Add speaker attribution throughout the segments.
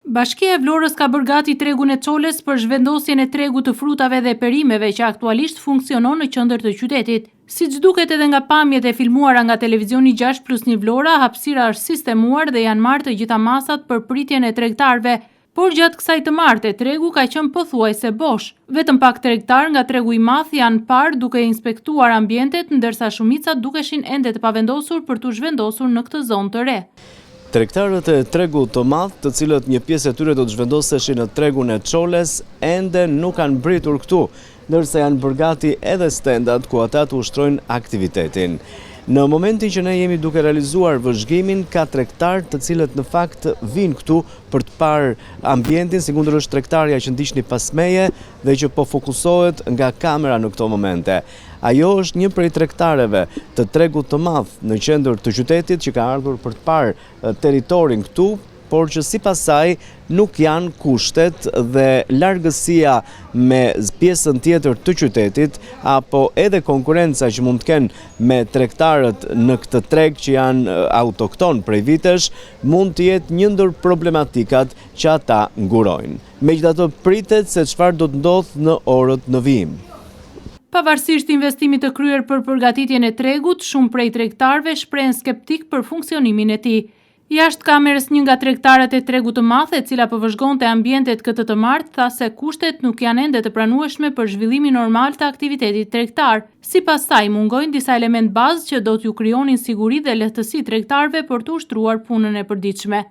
Speaker 1: Bashkia e Vlorës ka bërë gati tregun e Çoles për zhvendosjen e tregut të frutave dhe perimeve që aktualisht funksionon në qendër të qytetit. Siç duket edhe nga pamjet e filmuara nga televizioni 6+1 Vlora, hapësira është sistemuar dhe janë marrë të gjitha masat për pritjen e tregtarëve, por gjatë kësaj të marte tregu ka qenë pothuajse bosh. Vetëm pak tregtar nga tregu i madh janë parë duke inspektuar ambientet, ndërsa shumica dukeshin ende të pavendosur për t'u zhvendosur në këtë zonë të re.
Speaker 2: Tregtarët e tregu të madh, të cilët një pjesë e tyre do të zhvendoseshin në tregun e Çoles, ende nuk kanë mbritur këtu, ndërsa janë bërë gati edhe stendat ku ata të ushtrojnë aktivitetin. Në momentin që ne jemi duke realizuar vëzhgimin, ka tregtar të cilët në fakt vinë këtu për të parë ambientin, si kundër është tregtarja që ndiqni pas meje dhe që po fokusohet nga kamera në këto momente. Ajo është një prej tregtareve të tregut të madh në qendër të qytetit që ka ardhur për të parë territorin këtu, por që sipas saj nuk janë kushtet dhe largësia me pjesën tjetër të qytetit apo edhe konkurenca që mund të kenë me tregtarët në këtë treg që janë autokton prej vitesh mund të jetë një ndër problematikat që ata ngurojnë. Megjithatë pritet se çfarë do të ndodhë në orët në vijim.
Speaker 1: Pavarësisht investimit të kryer për përgatitjen e tregut, shumë prej tregtarëve shprehen skeptik për funksionimin e tij. Jashtë kamerës një nga tregtarët e tregut të madh, e cila po vëzhgonte ambientet këtë të martë, tha se kushtet nuk janë ende të pranueshme për zhvillimin normal të aktivitetit tregtar. Sipas saj mungojnë disa element bazë që do t'ju krijonin siguri dhe lehtësi tregtarëve për të ushtruar punën e përditshme.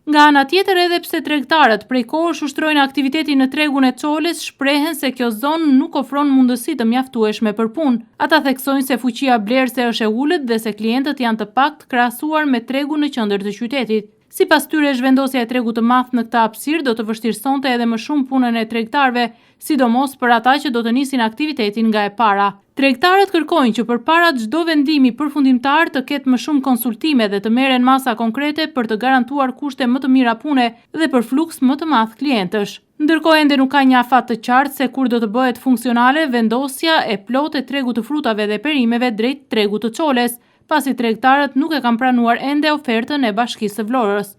Speaker 1: Nga ana tjetër, edhe pse tregtarët prej kohësh ushtrojnë aktivitetin në tregun e Çoles, shprehen se kjo zonë nuk ofron mundësi të mjaftueshme për punë. Ata theksojnë se fuqia blerëse është e ulët dhe se klientët janë të paktë krahasuar me tregun në qendër të qytetit. Sipas tyre, zhvendosja e tregut të madh në këtë hapësirë do të vështirësonte edhe më shumë punën e tregtarëve, sidomos për ata që do të nisin aktivitetin nga e para. Tregtarët kërkojnë që përpara çdo vendimi përfundimtar të ketë më shumë konsultime dhe të merren masa konkrete për të garantuar kushte më të mira pune dhe për fluks më të madh klientësh. Ndërkohë ende nuk ka një afat të qartë se kur do të bëhet funksionale vendosja e plotë e tregut të frutave dhe perimeve drejt tregut të Çoles, pasi tregtarët nuk e kanë pranuar ende ofertën e Bashkisë së Vlorës.